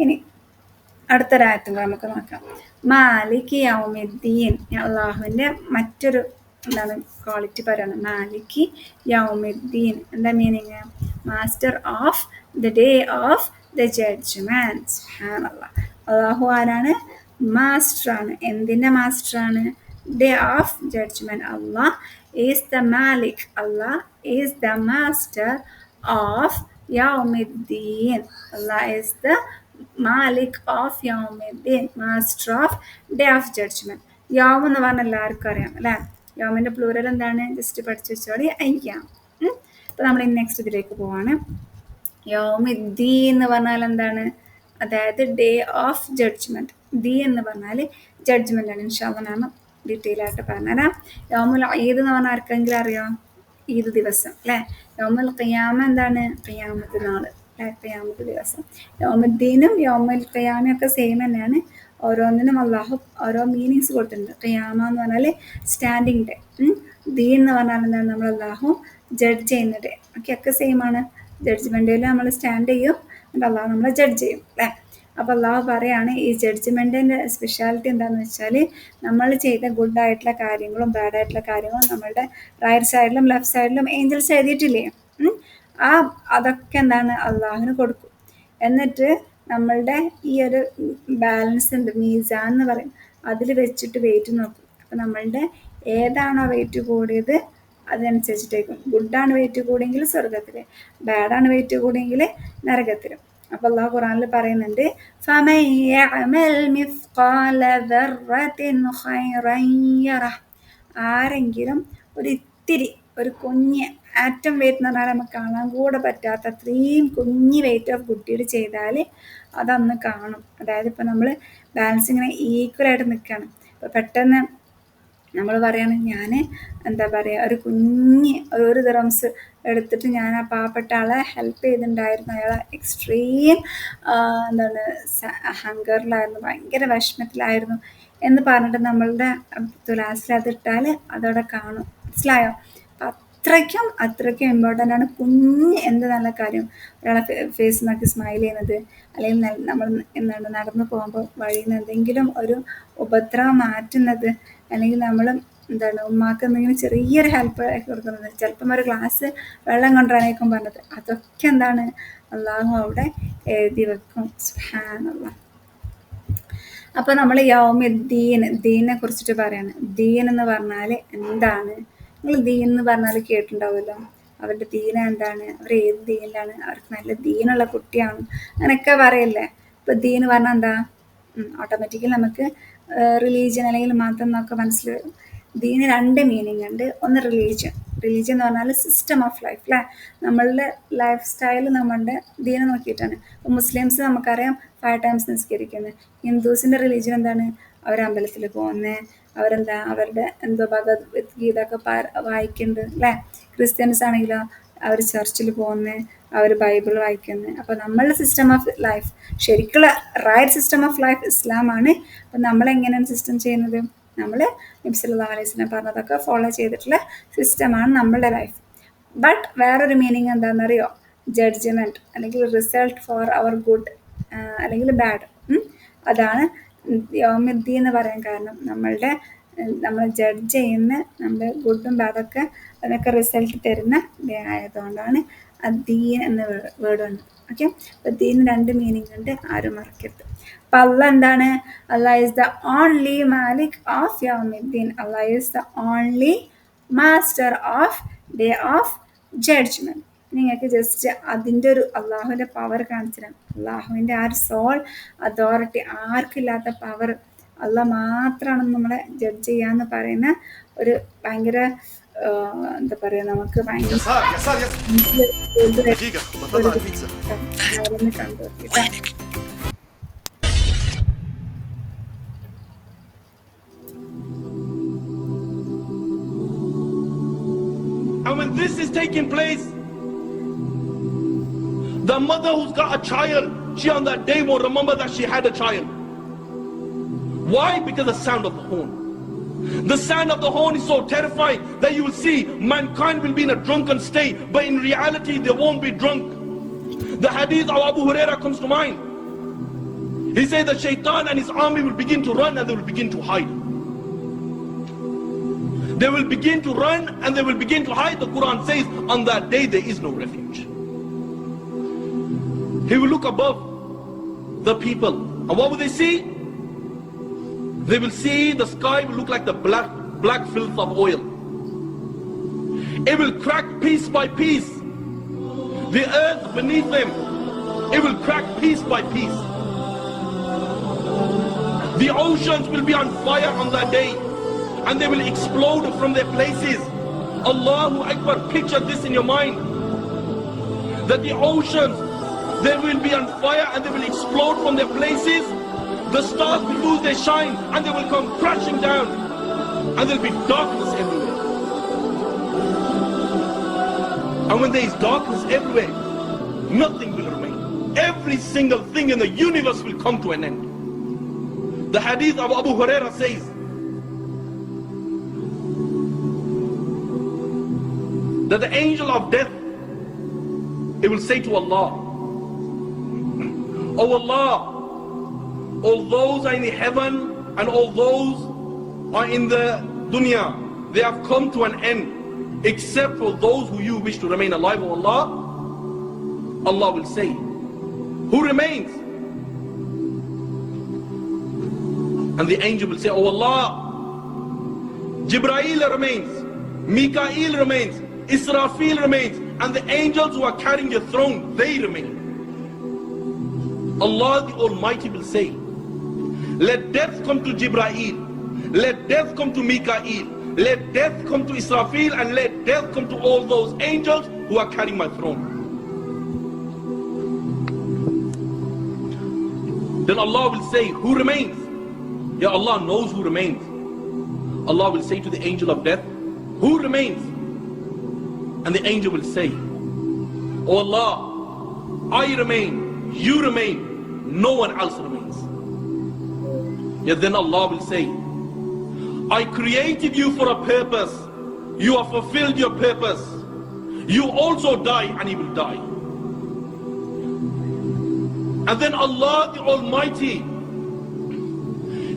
ഇനി അടുത്തൊരായത്തും നമുക്ക് നോക്കാം. മാലിക് യൗമിദ്ദീൻ, അള്ളാഹുവിൻ്റെ മറ്റൊരു എന്താണ് ക്വാളിറ്റി പറയാണ്. മാലിക് യൗമിദ്ദീൻ എന്താ meaning? Master of the day of the judgment. സുബ്ഹാനല്ലാഹ്, അള്ളാഹു ആരാണ്? മാസ്റ്ററാണ്. എന്തിൻ്റെ മാസ്റ്ററാണ്? Day of judgment. അള്ളാഹ് ഈസ് ദ മാലിക്, അള്ളാഹ് ഈസ് ദ മാസ്റ്റർ ഓഫ് യൗമിദ്ദീൻ. അള്ളാഹ് ഈസ് ദ മാലിക് ഓഫ് യൗമിദ്ദീൻ, master of day of judgment. യൗം എന്ന് പറഞ്ഞാൽ എല്ലാവർക്കും അറിയാം അല്ലേ. യൗമിൻ്റെ പ്ലൂറൽ എന്താണ്? ജസ്റ്റ് പഠിച്ചു വെച്ചോളി, അയ്യാം. ഇപ്പം നമ്മൾ നെക്സ്റ്റ് ഇതിലേക്ക് പോവാണ്. യൗമിദ്ദീൻ എന്ന് പറഞ്ഞാൽ എന്താണ്? അതായത് ഡേ ഓഫ് ജഡ്ജ്മെന്റ്. ദീൻ എന്ന് പറഞ്ഞാൽ ജഡ്ജ്മെന്റ് ആണ്. ഇൻഷാ അല്ലാഹ് മാം ഡീറ്റെയിൽ ആയിട്ട് പറഞ്ഞുതരാം. യൗമുൽ ഈദ് എന്ന് പറഞ്ഞാൽ ആർക്കെങ്കിലും അറിയാം? ഈദ് ദിവസം അല്ലേ. യൗമുൽ ഖിയാമ എന്താണ്? ഖിയാമത്ത് നാള് അല്ലേ, ഖിയാമത്ത് ദിവസം. യൗമുദ്ദീനും യൗമുൽ ഖിയാമയും ഒക്കെ സെയിം തന്നെയാണ്. ഓരോന്നിനും അള്ളാഹു ഓരോ മീനിങ്സ് കൊടുത്തിട്ടുണ്ട്. ഖിയാമ എന്ന് പറഞ്ഞാൽ സ്റ്റാൻഡിങ് ഡേ, ദീൻ എന്ന് പറഞ്ഞാൽ എന്താണ്? നമ്മൾ അള്ളാഹു ജഡ്ജ് ചെയ്യുന്ന ഡേ. ഒക്കെ സെയിം ആണ്. ജഡ്ജ്മെന്റ് ഡേയിൽ നമ്മൾ സ്റ്റാൻഡ് ചെയ്യും, എന്നിട്ട് അള്ളാഹു നമ്മളെ ജഡ്ജ് ചെയ്യും അല്ലേ. അപ്പോൾ അള്ളാഹു പറയാണ് ഈ ജഡ്ജ്മെൻറ്റിൻ്റെ സ്പെഷ്യാലിറ്റി എന്താണെന്ന് വെച്ചാൽ, നമ്മൾ ചെയ്ത ഗുഡായിട്ടുള്ള കാര്യങ്ങളും ബാഡായിട്ടുള്ള കാര്യങ്ങളും നമ്മളുടെ റൈറ്റ് സൈഡിലും ലെഫ്റ്റ് സൈഡിലും ഏഞ്ചൽസ് എഴുതിയിട്ടില്ലേ, അതൊക്കെ എന്താണ്? അള്ളാഹുവിന് കൊടുക്കും. എന്നിട്ട് നമ്മളുടെ ഈ ഒരു ബാലൻസ് ഉണ്ട്, മീസാൻ എന്ന് പറയും, അതിൽ വെച്ചിട്ട് വെയിറ്റ് നോക്കും. അപ്പോൾ നമ്മളുടെ ഏതാണോ വെയിറ്റ് കൂടിയത് അതനുസരിച്ചിട്ടേക്കും. ഗുഡാണ് വെയിറ്റ് കൂടിയെങ്കിൽ സ്വർഗത്തിൽ, ബാഡാണ് വെയിറ്റ് കൂടിയെങ്കിൽ നരകത്തിലും. അപ്പോൾ അള്ളാഹു ഖുറാനിൽ പറയുന്നുണ്ട്, ഫമൻ യഅമൽ മിസ്ഖാല ദർറത്തിൻ ഖൈറൻ യറഹ്, ആരെങ്കിലും ഒരു ഇത്തിരി, ഒരു കുഞ്ഞ് ആറ്റം വെയിറ്റ് എന്ന് പറഞ്ഞാൽ നമുക്ക് കാണാൻ കൂടെ പറ്റാത്ത അത്രയും കുഞ്ഞ് വെയിറ്റ് ഓഫ് കുട്ടിയിൽ ചെയ്താൽ അതന്ന് കാണും. അതായത് ഇപ്പോൾ നമ്മൾ ബാലൻസ് ഇങ്ങനെ ഈക്വലായിട്ട് നിൽക്കുകയാണ്. ഇപ്പോൾ പെട്ടെന്ന് നമ്മൾ പറയാണ്, ഞാൻ എന്താ പറയുക, ഒരു കുഞ്ഞ് ഒരു ദിറംസ് എടുത്തിട്ട് ഞാൻ ആ പാവപ്പെട്ട ആളെ ഹെൽപ്പ് ചെയ്തിട്ടുണ്ടായിരുന്നു. അയാൾ എക്സ്ട്രീം എന്താണ് ഹങ്കറിലായിരുന്നു, ഭയങ്കര വിഷമത്തിലായിരുന്നു എന്ന് പറഞ്ഞിട്ട് നമ്മളുടെ തുലാസിൽ അതിട്ടാൽ അതവിടെ കാണും. മനസ്സിലായോ? അപ്പം അത്രയ്ക്കും ഇമ്പോർട്ടൻ്റ് ആണ് കുഞ്ഞ് എന്ത് നല്ല കാര്യം. ഒരാളെ ഫേസ് നോക്കി സ്മൈൽ ചെയ്യുന്നത്, അല്ലെങ്കിൽ നമ്മൾ എന്താണ് നടന്നു പോകുമ്പോൾ വഴിയിൽ നിന്ന് എന്തെങ്കിലും ഒരു ഉപദ്രവം മാറ്റുന്നത്, അല്ലെങ്കിൽ നമ്മൾ എന്താണ് ഉമ്മാക്ക് എന്തെങ്കിലും ചെറിയൊരു ഹെൽപ്പ് കൊടുക്കുന്നത്, ചിലപ്പം ഒരു ഗ്ലാസ് വെള്ളം കൊണ്ടുവരാനേക്കും പറഞ്ഞത്, അതൊക്കെ എന്താണ്? അള്ളാഹു അവിടെ എഴുതി വെക്കും. സുബ്ഹാനല്ലാഹ്. അപ്പോൾ നമ്മൾ ദീനെ കുറിച്ചിട്ട് പറയാണ്. ദീൻ എന്ന് പറഞ്ഞാൽ എന്താണ്? നിങ്ങൾ ദീൻ എന്ന് പറഞ്ഞാൽ കേട്ടിട്ടുണ്ടാവുമല്ലോ. അവരുടെ ദീന എന്താണ്? അവർ ഏത് ദീനിലാണ്? അവർക്ക് നല്ല ദീനുള്ള കുട്ടിയാണ് അങ്ങനെയൊക്കെ പറയല്ലേ. ഇപ്പോൾ ദീൻ പറഞ്ഞാൽ എന്താ? ഓട്ടോമാറ്റിക്കലി നമുക്ക് റിലീജിയൻ അല്ലെങ്കിൽ മതം എന്നൊക്കെ മനസ്സിലാവും. ദീന് രണ്ട് മീനിങ് ഉണ്ട്. ഒന്ന് റിലീജിയൻ എന്ന് പറഞ്ഞാൽ സിസ്റ്റം ഓഫ് ലൈഫ് അല്ലേ, നമ്മളുടെ ലൈഫ് സ്റ്റൈൽ നമ്മളുടെ ദീനെ നോക്കിയിട്ടാണ്. ഇപ്പോൾ മുസ്ലിംസ് നമുക്കറിയാം 5 times നിസ്കരിക്കുന്നത്. ഹിന്ദുസിൻ്റെ റിലീജിയൻ എന്താണ്? അവർ അമ്പലത്തിൽ പോകുന്നത്, അവരെന്താ അവരുടെ എന്തോ ഭഗവത്ഗീത ഒക്കെ വായിക്കുന്നുണ്ട് അല്ലേ. ക്രിസ്ത്യൻസ് ആണെങ്കിലോ അവർ ചർച്ചിൽ പോകുന്നത്, അവർ ബൈബിൾ വായിക്കുന്നത്. അപ്പോൾ നമ്മളുടെ സിസ്റ്റം ഓഫ് ലൈഫ്, ശരിക്കുള്ള റൈറ്റ് സിസ്റ്റം ഓഫ് ലൈഫ് ഇസ്ലാമാണ്. അപ്പോൾ നമ്മളെങ്ങനെയാണ് സിസ്റ്റം ചെയ്യുന്നത്? നമ്മൾ നബി സല്ലല്ലാഹു അലൈഹി വസല്ലം പറഞ്ഞതൊക്കെ ഫോളോ ചെയ്തിട്ടുള്ള സിസ്റ്റമാണ് നമ്മളുടെ ലൈഫ്. ബട്ട് വേറൊരു മീനിങ് എന്താണെന്നറിയോ? ജഡ്ജ്മെൻറ്റ് അല്ലെങ്കിൽ റിസൾട്ട് ഫോർ അവർ ഗുഡ് അല്ലെങ്കിൽ ബാഡ്. അതാണ് യൗമുദ്ദീൻ എന്ന് പറയാൻ കാരണം. നമ്മൾ ജഡ്ജ് ചെയ്യുന്ന നമ്മുടെ ഗുഡും ബാഡൊക്കെ അതിനൊക്കെ റിസൾട്ട് തരുന്ന ഡേ ആയതുകൊണ്ടാണ് ദീൻ എന്ന വേർഡ് വന്നത്. ഓക്കെ, അപ്പോൾ ദീൻ രണ്ട് മീനിങ് ഉണ്ട്, ആരും മറക്കരുത്. അപ്പം അള്ളാഹ് എന്താണ്? അള്ളാഹ് ഈസ് ദ ഓൺലി മാലിക് ഓഫ് യൗമുദ്ദീൻ. അള്ളാഹ് is the only master of day of judgment. നിങ്ങൾക്ക് ജസ്റ്റ് അതിൻ്റെ ഒരു അള്ളാഹുവിൻ്റെ പവർ കാണിച്ചു തരാം. അള്ളാഹുവിൻ്റെ ആ ഒരു സോൾ അതോറിറ്റി, ആർക്കില്ലാത്ത പവർ, അള്ളാഹ് മാത്രമാണ് നമ്മളെ ജഡ്ജ് ചെയ്യാന്ന് പറയുന്ന ഒരു ഭയങ്കര എന്താ പറയുക, നമുക്ക് ഭയങ്കര And when this is taking place, the mother who's got a child, she on that day won't remember that she had a child. Why? Because the sound of the horn. The sound of the horn is so terrifying that you will see mankind will be in a drunken state, but in reality they won't be drunk. The hadith of Abu Huraira comes to mind. He said that Shaitan and his army will begin to run and they will begin to hide. They will begin to run and they will begin to hide. The Quran says on that day there is no refuge. He will look above the people, and what will they see? They will see the sky will look like the black filth of oil. It will crack piece by piece. The earth beneath them, it will crack piece by piece. The oceans will be on fire on that day, and they will explode from their places. Allahu Akbar, picture this in your mind. That the oceans, they will be on fire and they will explode from their places. The stars will lose their shine and they will come crashing down, and there will be darkness everywhere. And when there is darkness everywhere, nothing will remain. Every single thing in the universe will come to an end. The hadith of Abu Huraira says that the angel of death, it will say to Allah, "Oh Allah, all those are in the heaven and all those are in the dunya, they have come to an end, except for those who you wish to remain alive, O Allah." Allah will say, "Who remains?" And the angel will say, "Oh Allah, Jibreel remains, Mikael remains, Israfil remains, and the angels who are carrying your throne, they remain." Allah the Almighty will say, "Let death come to Jibreel, let death come to Mikael, let death come to Israfil, and let death come to all those angels who are carrying my throne." Then Allah will say, "Who remains?" Ya Allah knows who remains. Allah will say to the angel of death, "Who remains?" And the angel will say, "Oh Allah, I remain, you remain, no one else remains." Yet then Allah will say, "I created you for a purpose. You have fulfilled your purpose. You also die, and you will die." And then Allah the Almighty,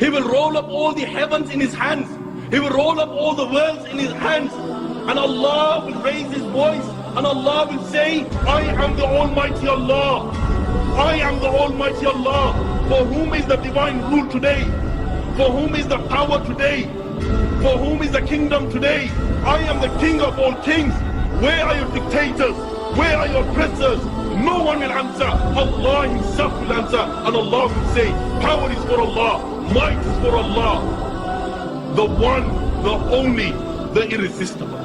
He will roll up all the heavens in His hands. He will roll up all the worlds in His hands. And Allah will raise His voice and Allah will say, "I am the Almighty Allah. I am the Almighty Allah. For whom is the divine rule today? For whom is the power today? For whom is the kingdom today? I am the King of all kings. Where are your dictators? Where are your oppressors?" No one will answer. Allah Himself will answer. And Allah will say, "Power is for Allah. Might is for Allah. The one, the only, the irresistible."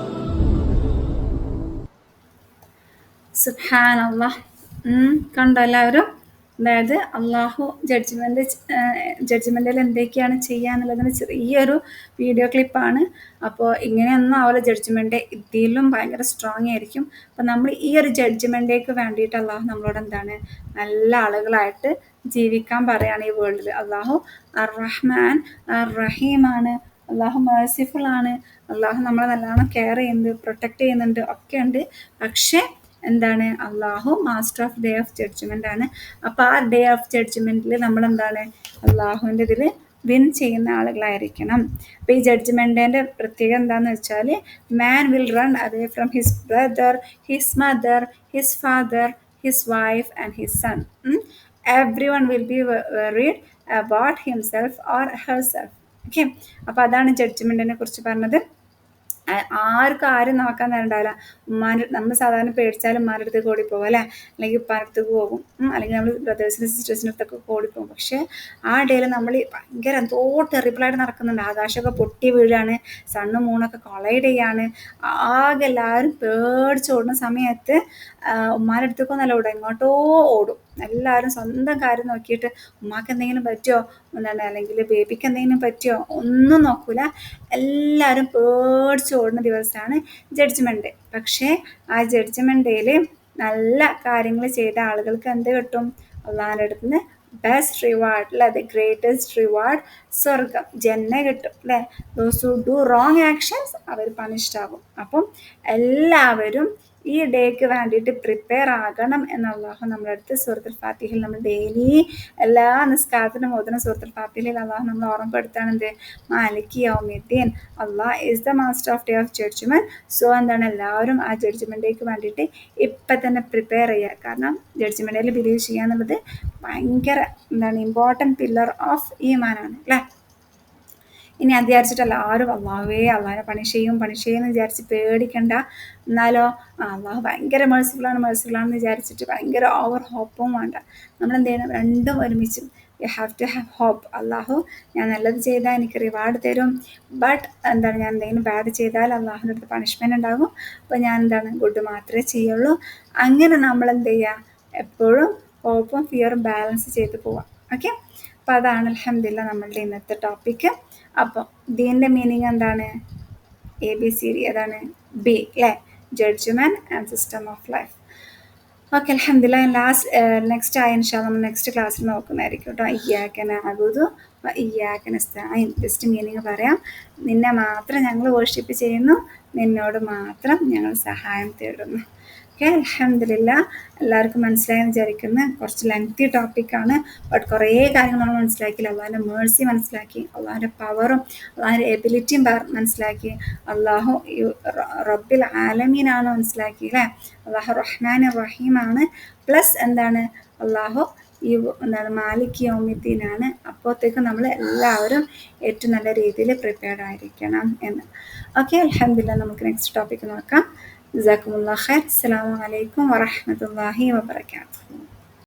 സുബ്ഹാനല്ലാഹ്. കണ്ടോ എല്ലാവരും? അതായത് അള്ളാഹു ജഡ്ജ്മെൻറ്റിൽ എന്തൊക്കെയാണ് ചെയ്യുക എന്നുള്ളതിന് ചെറിയൊരു video ക്ലിപ്പാണ്. അപ്പോൾ ഇങ്ങനെയൊന്നും ആവില്ല ജഡ്ജ്മെൻറ്റ്, ഇതിലും ഭയങ്കര സ്ട്രോങ് ആയിരിക്കും. അപ്പോൾ നമ്മൾ ഈ ഒരു ജഡ്ജ്മെൻറ്റേക്ക് വേണ്ടിയിട്ട് അള്ളാഹു നമ്മളോട് എന്താണ്, നല്ല ആളുകളായിട്ട് ജീവിക്കാൻ പറയുകയാണ് ഈ വേൾഡിൽ. അള്ളാഹു അർ-റഹ്മാൻ അർ-റഹീമാണ്. അള്ളാഹു മേഴ്സിഫുൾ ആണ്. അള്ളാഹു നമ്മളെ നല്ലോണം കെയർ ചെയ്യുന്നുണ്ട്, പ്രൊട്ടക്റ്റ് ചെയ്യുന്നുണ്ട്, ഒക്കെ ഉണ്ട്. പക്ഷേ എന്താണ്, അള്ളാഹു master of day of judgment ആണ്. അപ്പോൾ ആ ഡേ ഓഫ് ജഡ്ജ്മെൻറ്റിൽ നമ്മളെന്താണ്, അള്ളാഹുവിൻ്റെ ഇതിൽ വിൻ ചെയ്യുന്ന ആളുകളായിരിക്കണം. അപ്പോൾ ഈ ജഡ്ജ്മെൻറ്റിൻ്റെ പ്രത്യേകത എന്താണെന്ന് വെച്ചാൽ, മാൻ will run away from his brother, his mother, his father, his wife and his son. Everyone will be worried about himself or herself. Okay, അപ്പോൾ അതാണ് ജഡ്ജ്മെൻറ്റിനെ കുറിച്ച് പറഞ്ഞത്. ആർക്കും ആരും നോക്കാൻ നേരണ്ടാവില്ല. നമ്മൾ സാധാരണ പേടിച്ചാലും ഉമ്മാരുടെ അടുത്തേക്ക് ഓടിപ്പോകും അല്ലേ, അല്ലെങ്കിൽ ഉപ്പാരുടെ അടുത്തേക്ക് പോകും, അല്ലെങ്കിൽ നമ്മൾ ബ്രദേഴ്സിൻ്റെ സിസ്റ്റേഴ്സിൻ്റെ അടുത്തൊക്കെ ഓടിപ്പോകും. പക്ഷേ ആ ഡേയിൽ നമ്മൾ ഭയങ്കര എന്തോ ടെറിബിളായിട്ട് നടക്കുന്നുണ്ട്. ആകാശമൊക്കെ പൊട്ടി വീഴാണ്, സണ്ണും മൂണൊക്കെ കൊളൈഡ് ചെയ്യാണ്. ആകെ എല്ലാവരും പേടിച്ചോടുന്ന സമയത്ത് ഉമ്മാരുടെ അടുത്തേക്കൊന്നല്ല ഓടും, എങ്ങോട്ടോ ഓടും. എല്ലാവരും സ്വന്തം കാര്യം നോക്കിയിട്ട് ഉമ്മാക്ക് എന്തെങ്കിലും പറ്റുമോ എന്താണ്, അല്ലെങ്കിൽ ബേബിക്ക് എന്തെങ്കിലും പറ്റുമോ ഒന്നും നോക്കൂല. എല്ലാവരും പേടിച്ച് ഓടുന്ന ദിവസമാണ് ജഡ്ജ്മെൻറ്റ്. പക്ഷേ ആ ജഡ്ജ്മെൻറ്റിൽ നല്ല കാര്യങ്ങൾ ചെയ്ത ആളുകൾക്ക് എന്ത് കിട്ടും? അള്ളാഹിൻ്റെ അടുത്ത് നിന്ന് ബെസ്റ്റ് റിവാർഡ് അല്ലെ, ദ ഗ്രേറ്റസ്റ്റ് റിവാർഡ് സ്വർഗം, ജന്ന കിട്ടും അല്ലെ. Those who do wrong actions അവർ പണിഷ്ഡ് ആകും. അപ്പം എല്ലാവരും ഈ ഡേക്ക് വേണ്ടിയിട്ട് പ്രിപ്പയർ ആകണം എന്ന് അള്ളാഹു നമ്മുടെ അടുത്ത് സൂറത്തുൽ ഫാത്തിഹയിൽ നമ്മൾ ഡെയിലി എല്ലാ നിസ്കാരത്തിനും ഓതുന്ന സൂറത്തുൽ ഫാത്തിഹയിൽ അള്ളാഹു നമ്മൾ ഓർമ്മപ്പെടുത്താണ് എന്ത്, മാലിക് യൗമിദ്ദീൻ, അള്ളാഹ് is the master of day of judgment. So എന്താണ്, എല്ലാവരും ആ ജഡ്ജ്മെന്റ് ഡേക്ക് വേണ്ടിയിട്ട് ഇപ്പം തന്നെ പ്രിപ്പയർ ചെയ്യുക. കാരണം ജഡ്ജ്മെന്റ് ഡേയിൽ ബിലീവ് ചെയ്യുക എന്നുള്ളത് ഭയങ്കര എന്താണ് ഇമ്പോർട്ടൻറ്റ് പില്ലർ ഓഫ് ഈമാനാണ് അല്ലേ. ഇനി അത് വിചാരിച്ചിട്ട് എല്ലാവരും അള്ളാഹിനെ പണിഷ് ചെയ്യും എന്ന് വിചാരിച്ച് പേടിക്കണ്ട. എന്നാലോ അള്ളാഹു ഭയങ്കര മേഴ്സിഫുള്ളാണെന്ന് വിചാരിച്ചിട്ട് ഭയങ്കര ഓവർ ഹോപ്പും വേണ്ട. നമ്മൾ എന്ത് ചെയ്യണം, രണ്ടും ഒരുമിച്ച് you have to have hope. അള്ളാഹു ഞാൻ നല്ലത് ചെയ്താൽ എനിക്ക് റിവാർഡ് തരും, ബട്ട് എന്താണ് ഞാൻ എന്തെങ്കിലും ബാഡ് ചെയ്താൽ അള്ളാഹുവിൻ്റെ അടുത്ത് പണിഷ്മെൻറ്റ് ഉണ്ടാകും. അപ്പോൾ ഞാൻ എന്താണ് ഗുഡ് മാത്രമേ ചെയ്യുള്ളൂ. അങ്ങനെ നമ്മൾ എന്ത് ചെയ്യുക, എപ്പോഴും ഹോപ്പും ഫിയറും ബാലൻസ് ചെയ്ത് പോവാം. ഓക്കെ, അപ്പോൾ അതാണ് അൽഹംദുലില്ലാ നമ്മളുടെ ഇന്നത്തെ ടോപ്പിക്ക്. അപ്പോൾ ദീൻ്റെ മീനിങ് എന്താണ്, ABCD ഏതാണ്, ബി അല്ലേ, judgement and system of life. Okay അൽഹംദുലില്ലാ. നെക്സ്റ്റ് ആയി ഇൻഷാല്ലാ നമ്മൾ നെക്സ്റ്റ് ക്ലാസ്സിൽ നോക്കുന്നതായിരിക്കും കേട്ടോ. ഇയ്യാക നഅ്ബുദു വ ഇയ്യാക നസ്തഈൻ. ജസ്റ്റ് മീനിങ് പറയാം, നിന്നെ മാത്രം ഞങ്ങൾ വർഷിപ്പ് ചെയ്യുന്നു, നിന്നോട് മാത്രം ഞങ്ങൾ സഹായം തേടുന്നു. ഓക്കെ അൽഹംദുലില്ലാ, എല്ലാവർക്കും മനസ്സിലായെന്ന് വിചാരിക്കുന്നു. കുറച്ച് ലെങ്തി ടോപ്പിക്കാണ്, ബട്ട് കുറേ കാര്യങ്ങൾ നമ്മൾ മനസ്സിലാക്കി. അള്ളാഹിൻ്റെ മേഴ്സി മനസ്സിലാക്കി, അള്ളാഹിൻ്റെ പവറും അള്ളാഹിൻ്റെ എബിലിറ്റിയും മനസ്സിലാക്കി, അള്ളാഹു റബ്ബിൽ ആലമീനാണ് മനസ്സിലാക്കി അല്ലേ. അള്ളാഹു റഹ്മാൻ റഹീമാണ്, പ്ലസ് എന്താണ് അള്ളാഹു എന്താണ് മാലിക് യൗമിദ്ദീനാണ്. അപ്പോഴത്തേക്കും നമ്മൾ എല്ലാവരും ഏറ്റവും നല്ല രീതിയിൽ പ്രിപ്പയർഡ് ആയിരിക്കണം എന്ന്. ഓക്കെ അൽഹംദുലില്ലാ, നമുക്ക് നെക്സ്റ്റ് ടോപ്പിക്ക് നോക്കാം. ജസാക്കുമുല്ലാഹ് ഖൈർ. അസ്സലാമു അലൈക്കും വറഹ്മത്തുള്ളാഹി വബറകാതുഹു.